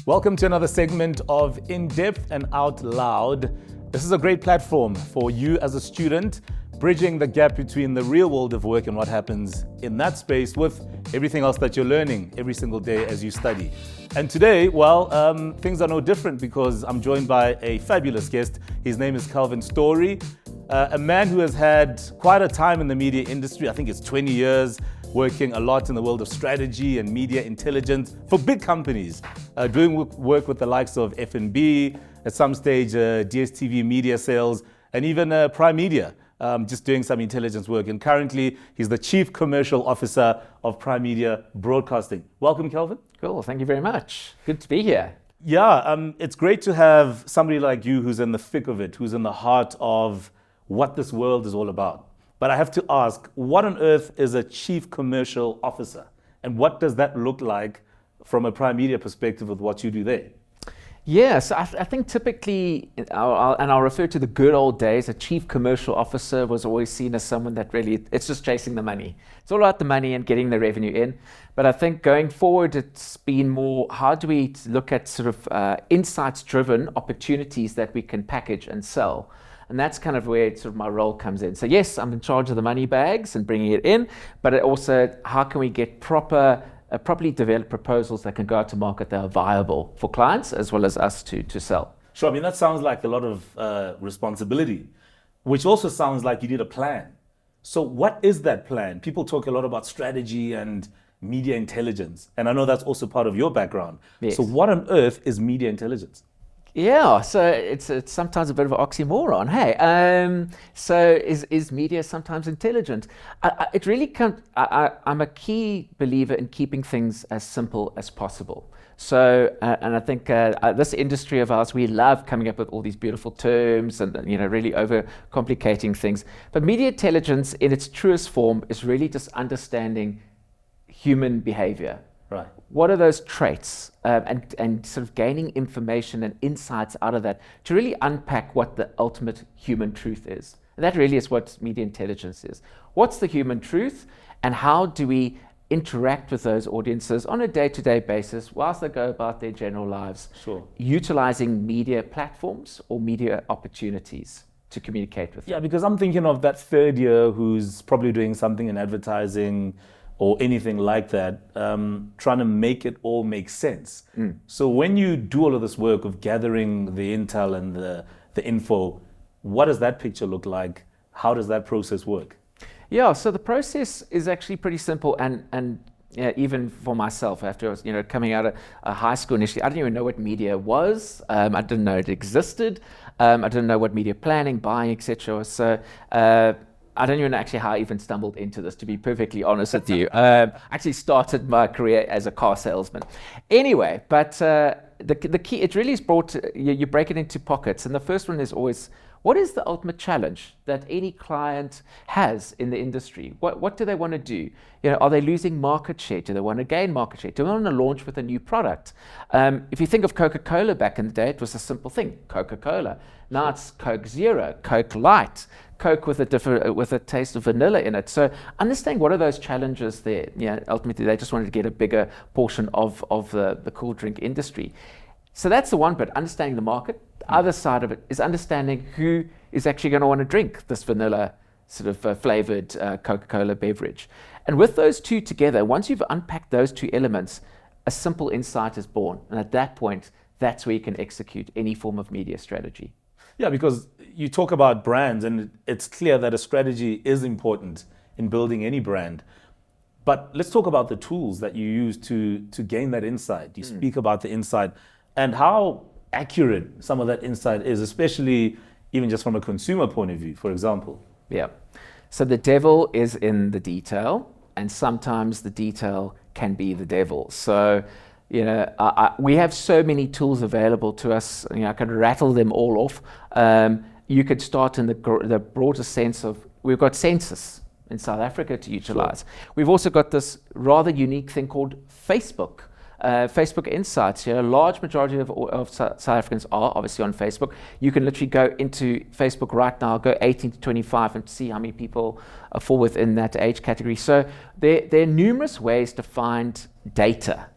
Welcome to another segment of In Depth and Out Loud. This is a great platform for you as a student, bridging the gap between the real world of work and what happens in that space with everything else that you're learning every single day as you study. And today, things are no different because I'm joined by a fabulous guest. His name is Kelvin Storie, a man who has had quite a time in the media industry. I think it's 20 years, working a lot in the world of strategy and media intelligence for big companies, doing work with the likes of F&B, at some stage DSTV media sales, and even Prime Media, just doing some intelligence work. And currently, he's the Chief Commercial Officer of Prime Media Broadcasting. Welcome, Kelvin. Cool, thank you very much. Good to be here. Yeah, it's great to have somebody like you who's in the thick of it, who's in the heart of what this world is all about. But I have to ask, what on earth is a Chief Commercial Officer? And what does that look like from a Prime Media perspective with what you do there? Yes, I think typically, I'll refer to the good old days, a Chief Commercial Officer was always seen as someone that really, it's just chasing the money. It's all about the money and getting the revenue in. But I think going forward, it's been more, how do we look at sort of insights-driven opportunities that we can package and sell? And that's kind of where sort of my role comes in. So yes, I'm in charge of the money bags and bringing it in, but it also, how can we get properly developed proposals that can go out to market that are viable for clients as well as us to sell? Sure, I mean, that sounds like a lot of responsibility, which also sounds like you need a plan. So what is that plan? People talk a lot about strategy and media intelligence, and I know that's also part of your background. Yes. So what on earth is media intelligence? Yeah, so it's sometimes a bit of an oxymoron. Hey, so is media sometimes intelligent? It really can't. I'm a key believer in keeping things as simple as possible. So, and I think this industry of ours, we love coming up with all these beautiful terms and really overcomplicating things. But media intelligence, in its truest form, is really just understanding human behavior. Right. What are those traits and sort of gaining information and insights out of that to really unpack what the ultimate human truth is. And that really is what media intelligence is. What's the human truth and how do we interact with those audiences on a day-to-day basis whilst they go about their general lives, Sure. utilizing media platforms or media opportunities to communicate with them. Yeah, because I'm thinking of that third year who's probably doing something in advertising or anything like that, trying to make it all make sense. So when you do all of this work of gathering the intel and the info, what does that picture look like? How does that process work? Yeah, so the process is actually pretty simple, and even for myself, after I was coming out of high school initially, I didn't even know what media was. I didn't know it existed. I didn't know what media planning, buying, etc. So I don't even know actually how I even stumbled into this, to be perfectly honest with you. I actually started my career as a car salesman. Anyway, but the key, it really is you break it into pockets. And the first one is always, what is the ultimate challenge that any client has in the industry? What do they want to do? Are they losing market share? Do they want to gain market share? Do they want to launch with a new product? If you think of Coca-Cola back in the day, it was a simple thing, Coca-Cola. Now it's Coke Zero, Coke Light, Coke with a taste of vanilla in it. So understanding what are those challenges there. Ultimately they just wanted to get a bigger portion of the cool drink industry. So that's the one bit, understanding the market. The other side of it is understanding who is actually going to want to drink this vanilla sort of flavored Coca-Cola beverage. And with those two together, once you've unpacked those two elements, a simple insight is born. And at that point, that's where you can execute any form of media strategy. Yeah, because you talk about brands and it's clear that a strategy is important in building any brand. But let's talk about the tools that you use to gain that insight. You speak about the insight and how accurate some of that insight is, especially even just from a consumer point of view, for example. Yeah. So the devil is in the detail, and sometimes the detail can be the devil. So we have so many tools available to us. I could rattle them all off. You could start in the broader sense of, we've got census in South Africa to utilize. Sure. We've also got this rather unique thing called Facebook. Facebook Insights. A large majority of South Africans are obviously on Facebook. You can literally go into Facebook right now, go 18 to 25 and see how many people fall within that age category. So there are numerous ways to find data.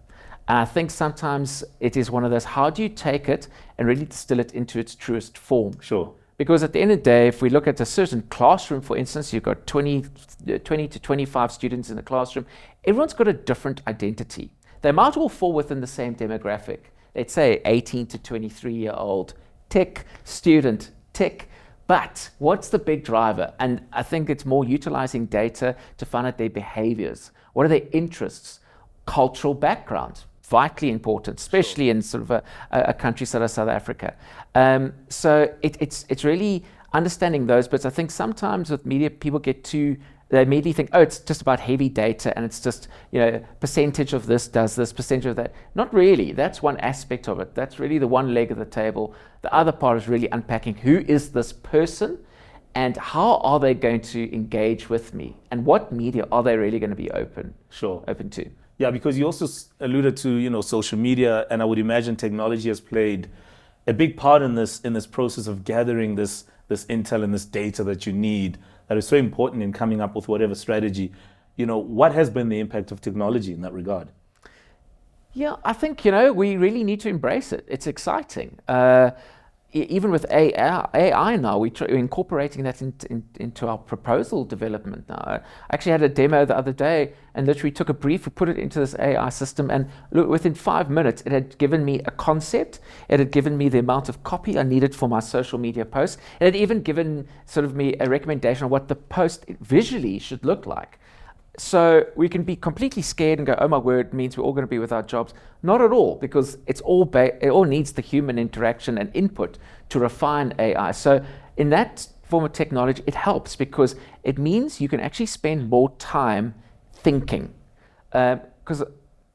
And I think sometimes it is one of those, how do you take it and really distill it into its truest form? Sure. Because at the end of the day, if we look at a certain classroom, for instance, you've got 20 to 25 students in the classroom, everyone's got a different identity. They might all fall within the same demographic. Let's say 18 to 23-year-old, tech student, tech. But what's the big driver? And I think it's more utilizing data to find out their behaviors. What are their interests? Cultural background, vitally important, especially in sort of a country such as South Africa. So it's really understanding those bits. I think sometimes with media, people they immediately think, oh, it's just about heavy data and it's just, percentage of this does this, percentage of that. Not really. That's one aspect of it. That's really the one leg of the table. The other part is really unpacking who is this person and how are they going to engage with me and what media are they really going to be open to. Yeah, because you also alluded to, social media, and I would imagine technology has played a big part in this process of gathering this intel and this data that you need, that is so important in coming up with whatever strategy. What has been the impact of technology in that regard? Yeah, I think, we really need to embrace it. It's exciting. Even with AI now, we're incorporating that into our proposal development now. I actually had a demo the other day and literally took a brief, we put it into this AI system, and look, within 5 minutes, it had given me a concept. It had given me the amount of copy I needed for my social media post. It had even given sort of me a recommendation on what the post visually should look like. So we can be completely scared and go, oh my word, it means we're all going to be without jobs. Not at all, because it all needs the human interaction and input to refine AI. So in that form of technology, it helps because it means you can actually spend more time thinking. Because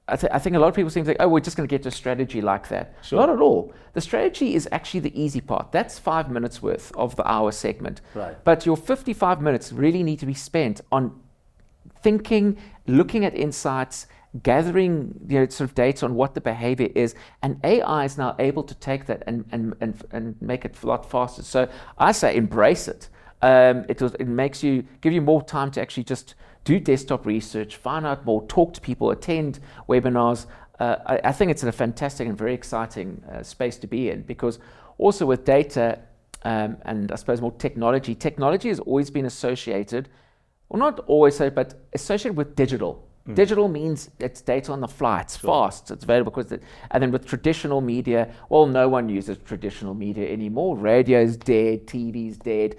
I think a lot of people seem to think, oh, we're just going to get to a strategy like that. Sure. Not at all. The strategy is actually the easy part. That's 5 minutes worth of the hour segment. Right. But your 55 minutes really need to be spent on thinking, looking at insights, gathering sort of data on what the behavior is, and AI is now able to take that and make it a lot faster. So I say embrace it. It give you more time to actually just do desktop research, find out more, talk to people, attend webinars. I think it's a fantastic and very exciting space to be in, because also with data and I suppose more technology has always been associated, well, not always so, but associated with digital. Digital means it's data on the fly, it's fast, it's available. And then with traditional media, well, no one uses traditional media anymore. Radio is dead, TV is dead.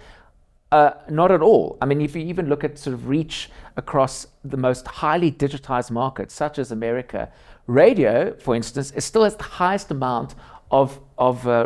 Not at all. I mean, if you even look at sort of reach across the most highly digitized markets, such as America, radio, for instance, is still has the highest amount of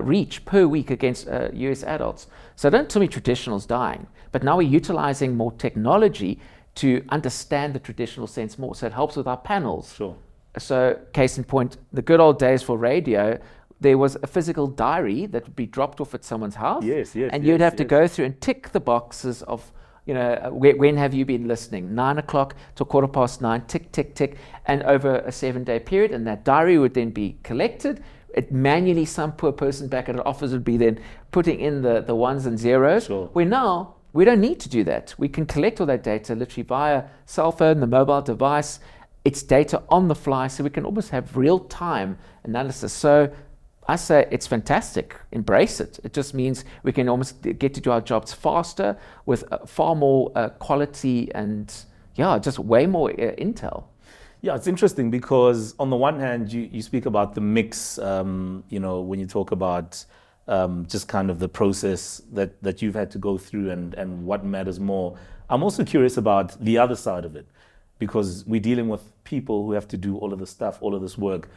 reach per week against US adults. So don't tell me traditional's dying. But now we're utilizing more technology to understand the traditional sense more. So it helps with our panels. Sure. So case in point, the good old days for radio, there was a physical diary that would be dropped off at someone's house. Yes. And you'd have to go through and tick the boxes of, when have you been listening? 9 o'clock to 9:15, tick, tick, tick, and over a 7-day period. And that diary would then be collected. It manually, some poor person back at an office would be then putting in the ones and zeros. Sure. Where now, we don't need to do that. We can collect all that data literally via cell phone, the mobile device. It's data on the fly, so we can almost have real-time analysis. So I say it's fantastic. Embrace it. It just means we can almost get to do our jobs faster with far more quality and, just way more intel. Yeah, it's interesting because on the one hand, you speak about the mix, when you talk about just kind of the process that you've had to go through and what matters more. I'm also curious about the other side of it, because we're dealing with people who have to do all of this stuff, all of this work.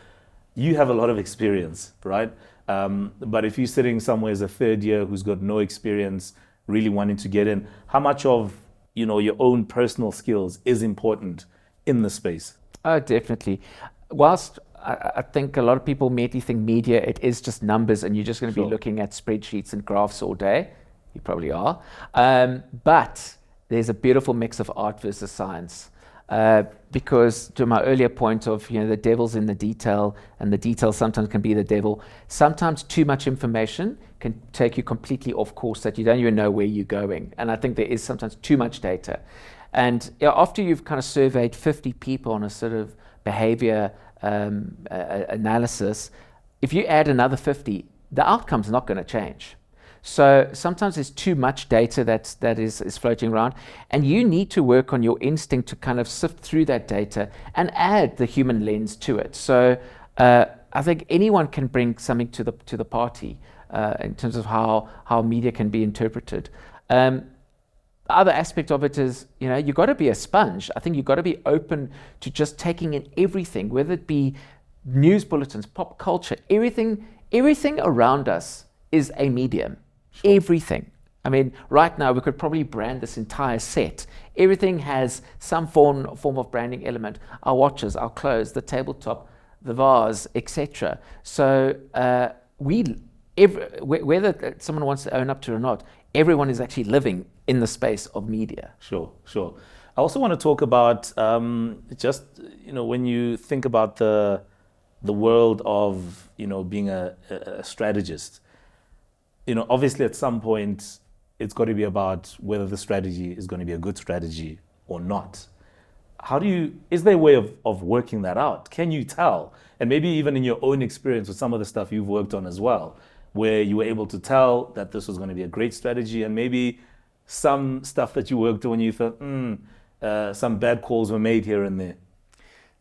You have a lot of experience, right? But if you're sitting somewhere as a third year who's got no experience, really wanting to get in, how much of your own personal skills is important in the space? Oh, definitely. Whilst I think a lot of people immediately think media, it is just numbers and you're just going to be looking at spreadsheets and graphs all day. You probably are. But there's a beautiful mix of art versus science. Because to my earlier point of, the devil's in the detail, and the detail sometimes can be the devil. Sometimes too much information can take you completely off course that you don't even know where you're going. And I think there is sometimes too much data. And after you've kind of surveyed 50 people on a sort of behavior analysis, if you add another 50, the outcome's not going to change. So sometimes there's too much data that is floating around, and you need to work on your instinct to kind of sift through that data and add the human lens to it. So I think anyone can bring something to the party in terms of how media can be interpreted. The other aspect of it is, you've got to be a sponge. I think you've got to be open to just taking in everything, whether it be news bulletins, pop culture, everything around us is a medium. Sure. Everything. I mean, right now we could probably brand this entire set. Everything has some form of branding element. Our watches, our clothes, the tabletop, the vase, etc. So whether someone wants to own up to it or not, everyone is actually living in the space of media. Sure. I also want to talk about when you think about the world of being a strategist. Obviously at some point it's got to be about whether the strategy is going to be a good strategy or not. Is there a way of working that out? Can you tell? And maybe even in your own experience with some of the stuff you've worked on as well, where you were able to tell that this was going to be a great strategy, and maybe some stuff that you worked on, you thought, some bad calls were made here and there.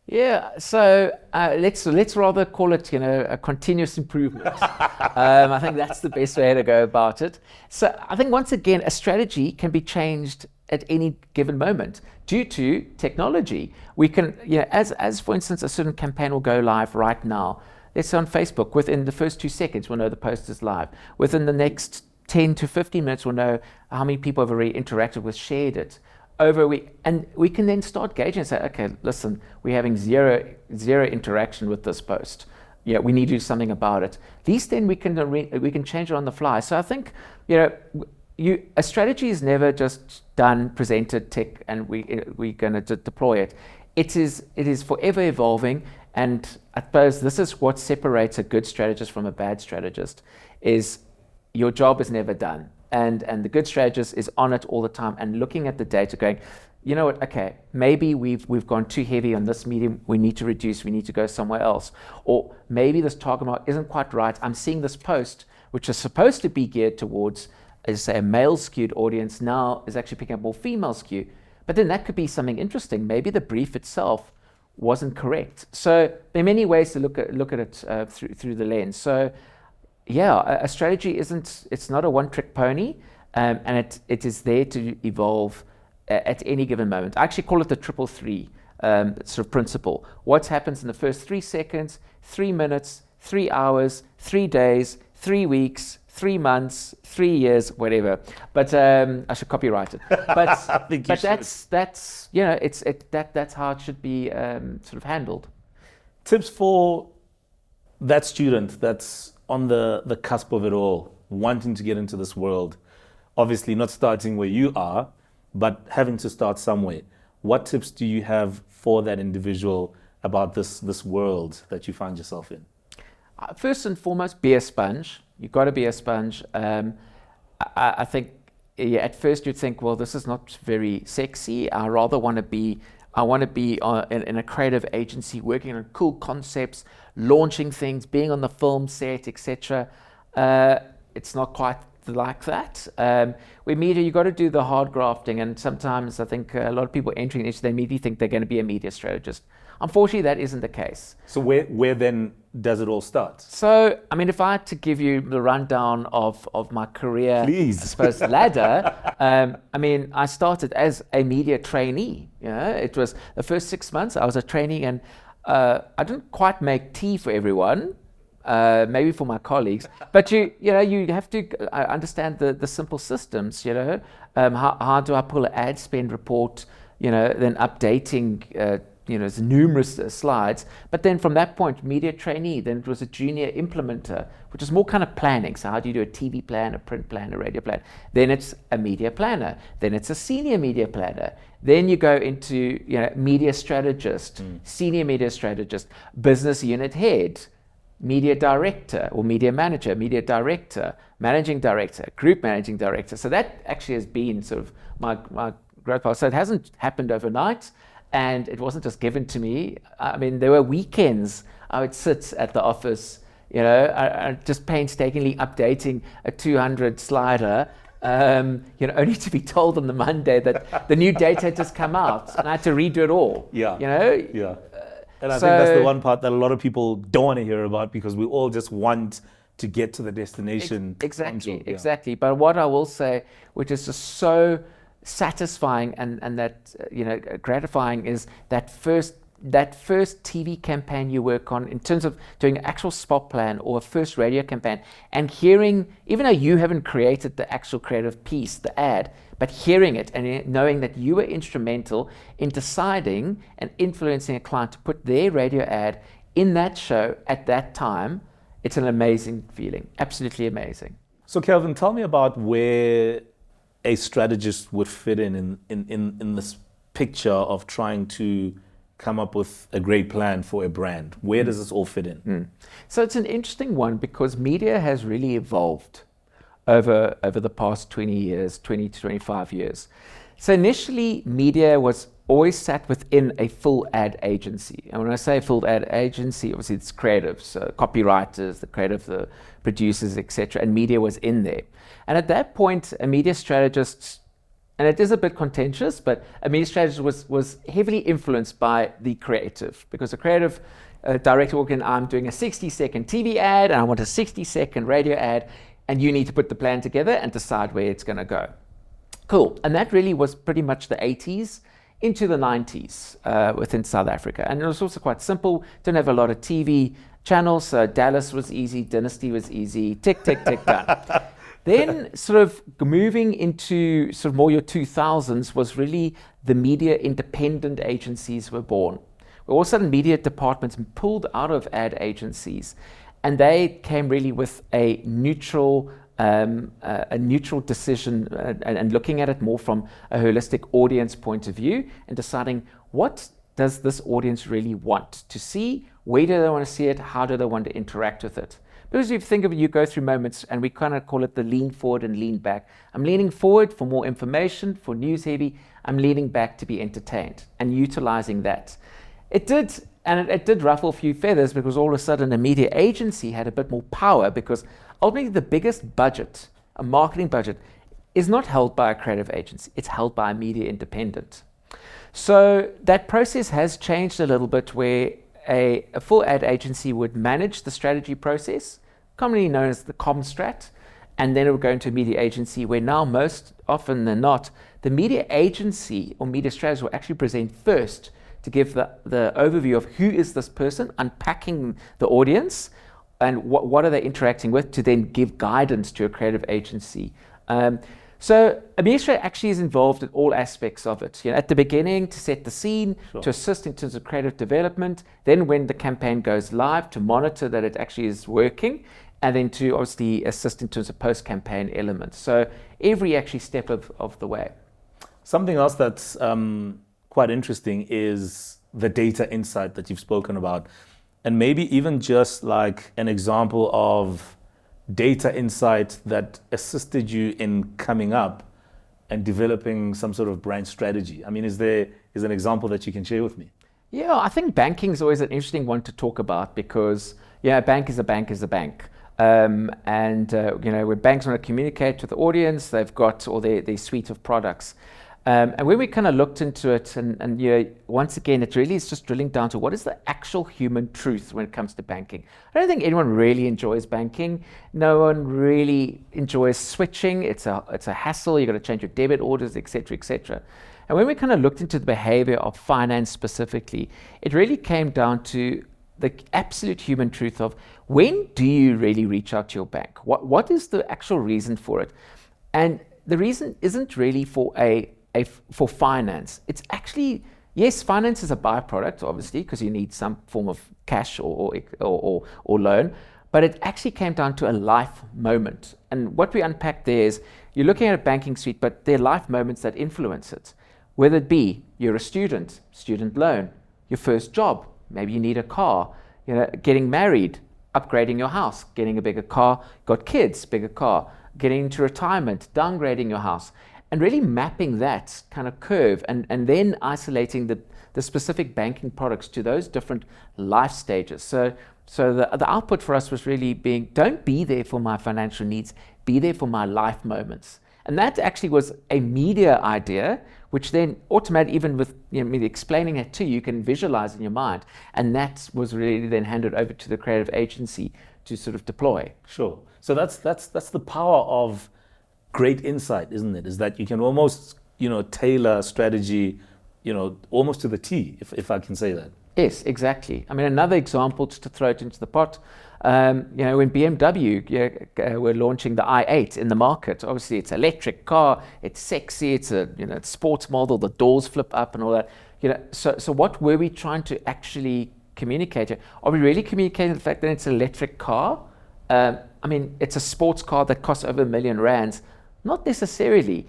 Yeah, so let's rather call it, a continuous improvement. I think that's the best way to go about it. So I think once again, a strategy can be changed at any given moment due to technology. We can, as for instance, a certain campaign will go live right now. Let's say on Facebook, within the first 2 seconds, we'll know the post is live. Within the next 10 to 15 minutes, we'll know how many people have already interacted with, shared it. Over a week, and we can then start gauging and say, okay, listen, we're having zero interaction with this post. We need to do something about it. At least then we can change it on the fly. So I think a strategy is never just done, presented, tick, and we're going to deploy it. It is forever evolving, and I suppose this is what separates a good strategist from a bad strategist. Is your job is never done. And the good strategist is on it all the time and looking at the data going, you know what, okay, maybe we've gone too heavy on this medium, we need to reduce, we need to go somewhere else. Or maybe this target market isn't quite right. I'm seeing this post, which is supposed to be geared towards, as say, a male skewed audience, now is actually picking up more female skew. But then that could be something interesting. Maybe the brief itself wasn't correct. So there are many ways to look at it through the lens. So yeah, a strategy it's not a one-trick pony, and it is there to evolve at any given moment. I actually call it the 333 sort of principle. What happens in the first 3 seconds, 3 minutes, 3 hours, 3 days, 3 weeks, 3 months, 3 years, whatever. But I should copyright it. But I think you should. That's that's how it should be sort of handled. Tips for that student that's on the cusp of it all, wanting to get into this world, obviously not starting where you are, but having to start somewhere. What tips do you have for that individual about this world that you find yourself in? First and foremost, be a sponge. You've got to be a sponge. I think at first you'd think, well, this is not very sexy. I want to be in a creative agency, working on cool concepts, launching things, being on the film set, etc. It's not quite like that. With media, you've got to do the hard grafting, and sometimes I think a lot of people entering into, they immediately think they're going to be a media strategist. Unfortunately, that isn't the case. So where then does it all start? So, I mean, if I had to give you the rundown of my career, please, I suppose, ladder, I mean, I started as a media trainee. It was the first 6 months I was a trainee, and I didn't quite make tea for everyone, maybe for my colleagues, but you have to understand the simple systems. How do I pull an ad spend report? Then updating. There's numerous slides, but then from that point, media trainee, then it was a junior implementer, which is more kind of planning. So how do you do a TV plan, a print plan, a radio plan? Then it's a media planner. Then it's a senior media planner. Then you go into media strategist, senior media strategist, business unit head, media director or media manager, media director, managing director, group managing director. So that actually has been sort of my growth path. So it hasn't happened overnight. And it wasn't just given to me. I mean, there were weekends I would sit at the office, I just painstakingly updating a 200 slider, only to be told on the Monday that the new data had just come out, and I had to redo it all. Yeah. Yeah. And I think that's the one part that a lot of people don't want to hear about, because we all just want to get to the destination. Exactly. But what I will say, which is just so satisfying and that gratifying, is that first TV campaign you work on, in terms of doing an actual spot plan or a first radio campaign, and hearing, even though you haven't created the actual creative piece, the ad, but hearing it and knowing that you were instrumental in deciding and influencing a client to put their radio ad in that show at that time, it's an amazing feeling, absolutely amazing. So Kelvin, tell me about where a strategist would fit in this picture of trying to come up with a great plan for a brand. Where does this all fit in? So it's an interesting one, because media has really evolved over the past 20 to 25 years. So initially, media was always sat within a full ad agency. And when I say full ad agency, obviously it's creatives, copywriters, the creative, the producers, etc. And media was in there. And at that point, a media strategist, and it is a bit contentious, but a media strategist was heavily influenced by the creative, because the creative director walked in, I'm doing a 60-second TV ad, and I want a 60-second radio ad, and you need to put the plan together and decide where it's going to go. Cool. And that really was pretty much the 80s into the 90s within South Africa. And it was also quite simple. Didn't have a lot of TV channels. So Dallas was easy. Dynasty was easy. Tick, tick, tick, done. Then sort of moving into sort of more your 2000s was really the media independent agencies were born. All of a sudden, media departments pulled out of ad agencies, and they came really with a neutral decision and looking at it more from a holistic audience point of view, and deciding, what does this audience really want to see? Where do they want to see it? How do they want to interact with it? Because if you think of it, you go through moments, and we kind of call it the lean forward and lean back. I'm leaning forward for more information, for news heavy. I'm leaning back to be entertained, and utilizing that. It did ruffle a few feathers, because all of a sudden a media agency had a bit more power, because ultimately the biggest budget, a marketing budget, is not held by a creative agency. It's held by a media independent. So that process has changed a little bit, where a full ad agency would manage the strategy process, commonly known as the comstrat, and then it would go into a media agency, where now most often than not, the media agency or media strategist will actually present first to give the overview of who is this person, unpacking the audience, and what are they interacting with, to then give guidance to a creative agency. So a media strategist actually is involved in all aspects of it. At the beginning, to set the scene, sure, to assist in terms of creative development, then when the campaign goes live, to monitor that it actually is working, and then to obviously assist in terms of post-campaign elements. So every actually step of the way. Something else that's quite interesting is the data insight that you've spoken about, and maybe even just like an example of data insight that assisted you in coming up and developing some sort of brand strategy. I mean, is an example that you can share with me? Yeah, I think banking is always an interesting one to talk about, because a bank is a bank is a bank. When banks want to communicate with the audience, they've got all their suite of products. And when we kind of looked into it, and once again, it really is just drilling down to what is the actual human truth when it comes to banking. I don't think anyone really enjoys banking. No one really enjoys switching. It's a hassle. You've got to change your debit orders, et cetera, et cetera. And when we kind of looked into the behavior of finance specifically, it really came down to the absolute human truth of, when do you really reach out to your bank? What is the actual reason for it? And the reason isn't really for for finance. It's actually, yes, finance is a byproduct, obviously, because you need some form of cash or loan, but it actually came down to a life moment. And what we unpacked there is, you're looking at a banking suite, but there are life moments that influence it. Whether it be you're a student loan, your first job, maybe you need a car, getting married, upgrading your house, getting a bigger car, got kids, bigger car, getting into retirement, downgrading your house. and really mapping that kind of curve, and then isolating the specific banking products to those different life stages. So the output for us was really being, don't be there for my financial needs, be there for my life moments. And that actually was a media idea, which then automatically, even with me explaining it to you, you can visualize in your mind. And that was really then handed over to the creative agency to sort of deploy. Sure. So that's the power of great insight, isn't it? Is that you can almost, tailor strategy, almost to the T, if I can say that. Yes, exactly. I mean, another example, just to throw it into the pot, when BMW were launching the i8 in the market, obviously it's an electric car, it's sexy, it's a it's sports model, the doors flip up and all that. So what were we trying to actually communicate here? Are we really communicating the fact that it's an electric car? I mean, it's a sports car that costs over R1 million. Not necessarily.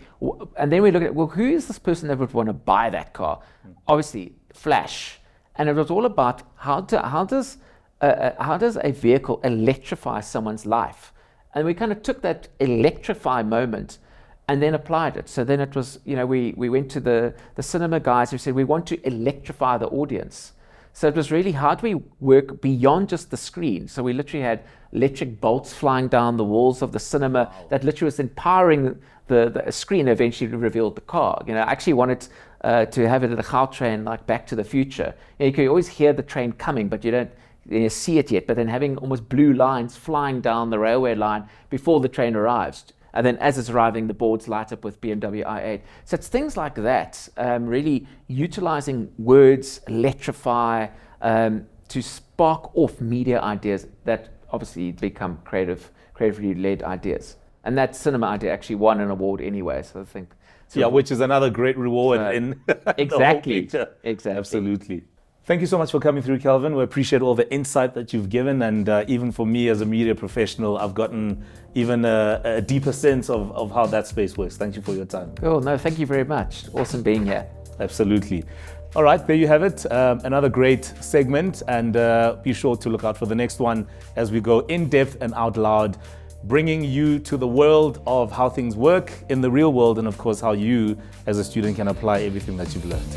And then we look at, well, who is this person that would want to buy that car? Obviously, flash. And it was all about how does a vehicle electrify someone's life? And we kind of took that electrify moment and then applied it. So then it was, we went to the cinema guys who said, we want to electrify the audience. So it was really, how do we work beyond just the screen? So we literally had electric bolts flying down the walls of the cinema. Wow. That literally was empowering the screen, eventually revealed the car. I actually wanted to have it at a Gautrain, like Back to the Future. You can always hear the train coming, but you don't see it yet. But then having almost blue lines flying down the railway line before the train arrives. And then as it's arriving, the boards light up with BMW i8. So it's things like that, really utilizing words, electrify, to spark off media ideas that obviously become creatively led ideas. And that cinema idea actually won an award anyway, so I think. Which is another great reward in exactly, the whole picture. Exactly. Absolutely. Thank you so much for coming through, Kelvin. We appreciate all the insight that you've given, and even for me as a media professional, I've gotten even a deeper sense of how that space works. Thank you for your time. Cool. No, thank you very much. Awesome being here. Absolutely. All right, there you have it. Another great segment, and be sure to look out for the next one as we go in depth and out loud, bringing you to the world of how things work in the real world, and of course how you as a student can apply everything that you've learned.